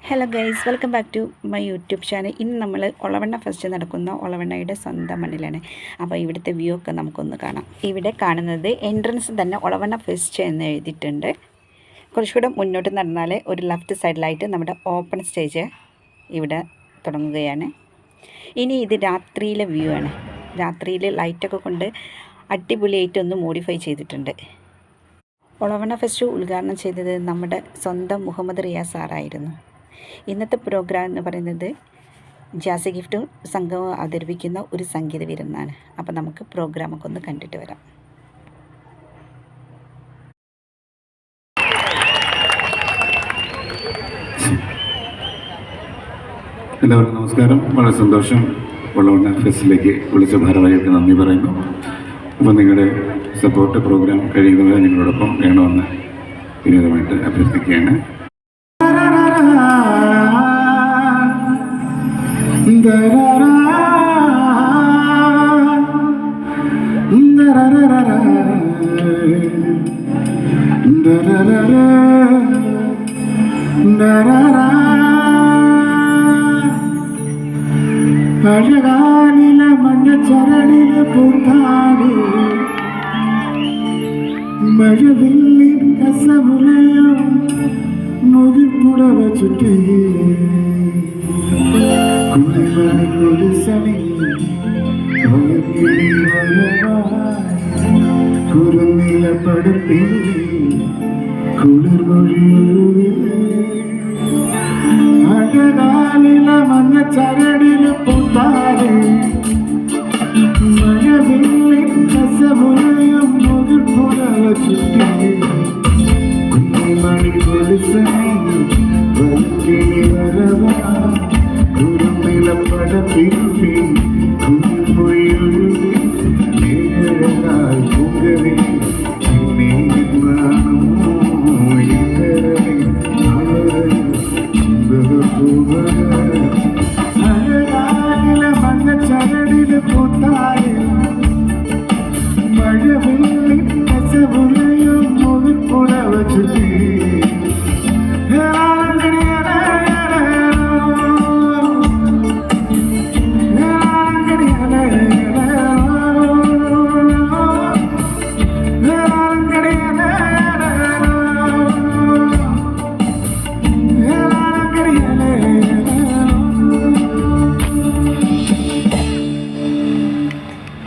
Hello guys, welcome back to my YouTube channel. ഇന്ന് നമ്മൾ Olavanna fest നടക്കുന്ന ഒളവണ്ണയുടെ സ്വന്തം മണ്ണിലാണ്. അപ്പോൾ ഇവിടുത്തെ വ്യൂ ഒക്കെ നമുക്കൊന്ന് കാണാം. ഇവിടെ കാണുന്നത് എൻട്രൻസ് തന്നെ ഒളവണ്ണ ഫെസ്റ്റ് എന്ന് എഴുതിയിട്ടുണ്ട്. കുറച്ചുകൂടെ മുന്നോട്ട് നടന്നാൽ ഒരു ലെഫ്റ്റ് സൈഡിലായിട്ട് നമ്മുടെ ഓപ്പൺ സ്റ്റേജ് ഇവിടെ തുടങ്ങുകയാണ്. ഇനി ഇത് രാത്രിയിലെ വ്യൂ ആണ്. രാത്രിയിൽ ലൈറ്റൊക്കെ കൊണ്ട് അടിപൊളിയായിട്ട് ഒന്ന് മോഡിഫൈ ചെയ്തിട്ടുണ്ട്. ഒളവണ്ണ ഫെസ്റ്റ് ഉദ്ഘാടനം ചെയ്തത് നമ്മുടെ സ്വന്തം മുഹമ്മദ് റിയാസ് സാറായിരുന്നു. ഇന്നത്തെ പ്രോഗ്രാം എന്ന് പറയുന്നത് ജാസി ഗിഫ്റ്റ് സംഘം അവതരിപ്പിക്കുന്ന ഒരു സംഗീത വിരുന്നാണ്. അപ്പോൾ നമുക്ക് പ്രോഗ്രാമൊക്കെ ഒന്ന് കണ്ടിട്ട് വരാം. എല്ലാവർക്കും നമസ്കാരം. വളരെ സന്തോഷം ഒളവണ്ണ ഫെസ്റ്റിലേക്ക് വിളിച്ച ഭാരവാഹികൾക്ക് നന്ദി പറയുന്നു. അപ്പോൾ നിങ്ങളുടെ സപ്പോർട്ട് പ്രോഗ്രാം കഴിയുന്നവരെ നിങ്ങളോടൊപ്പം വേണമെന്ന് വിനീതമായിട്ട് അഭ്യർത്ഥിക്കുകയാണ്. അഴകാലില മഞ്ഞച്ചരടില് പൂത്താടി മഴവില്ലിൻ കസവുലയോ മുതിർപ്പുടവ ചുറ്റി കുളിമണി കുളിസണി കുറുനില പടുത്തിൽ കുളിർമൊഴിയൊഴുകി അഴകാലില മഞ്ഞച്ചരടില് പൂത്താടി മഴവില്ലിൻ കസവുലയും മുതിർപ്പുടവ ചുറ്റി കുഞ്ഞിമണി കുളിസണി വരക്കിളി വരവാ കുറുനിലപ്പടത്തിൽ കുളിർമൊഴിയൊഴുകി നേരഴകായി പൂങ്കവിൽ മഞ്ഞച്ചരടില് പൂത്തായ മഴവില്ലിൻ കസവുലയും മുതിർപ്പുടവ ചുറ്റി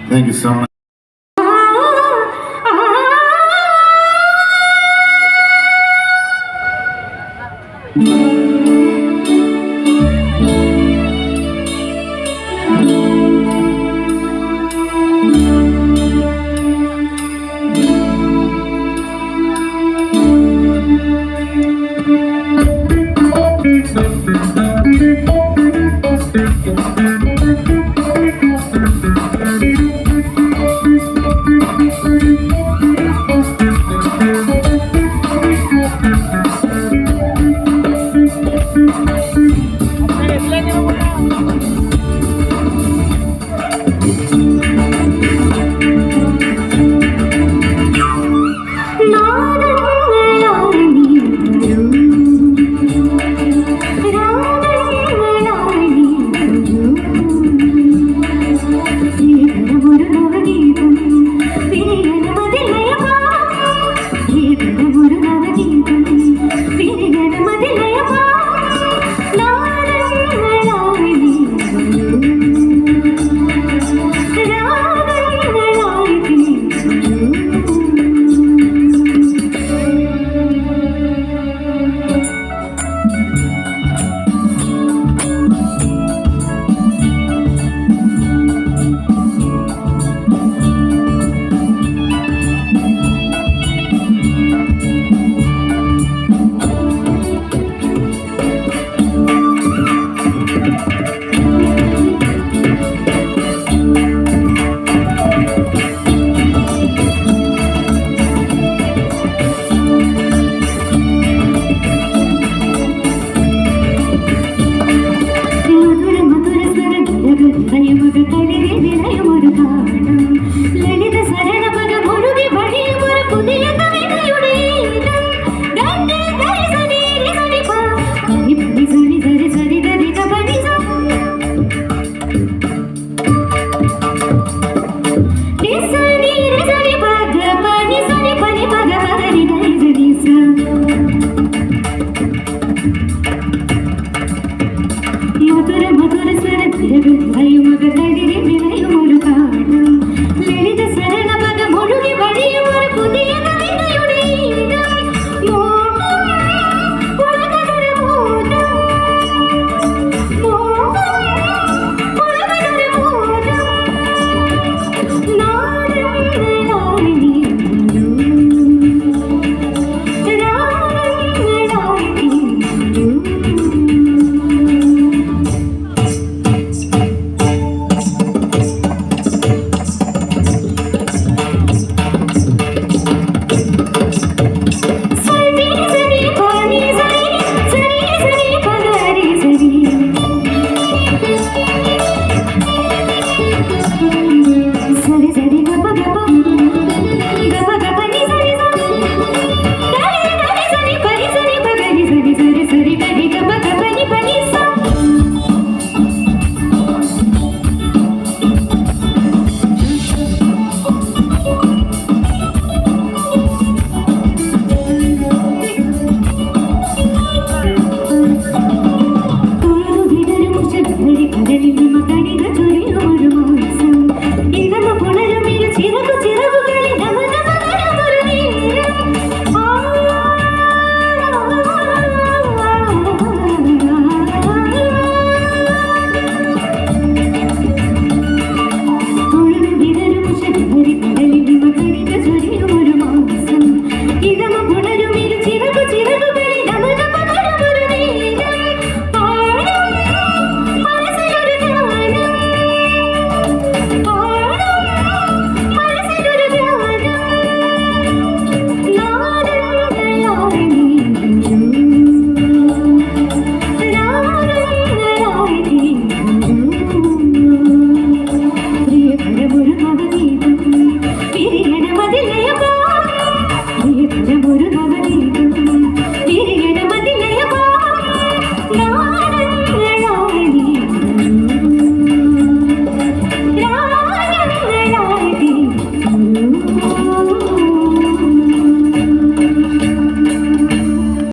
Thank you so much.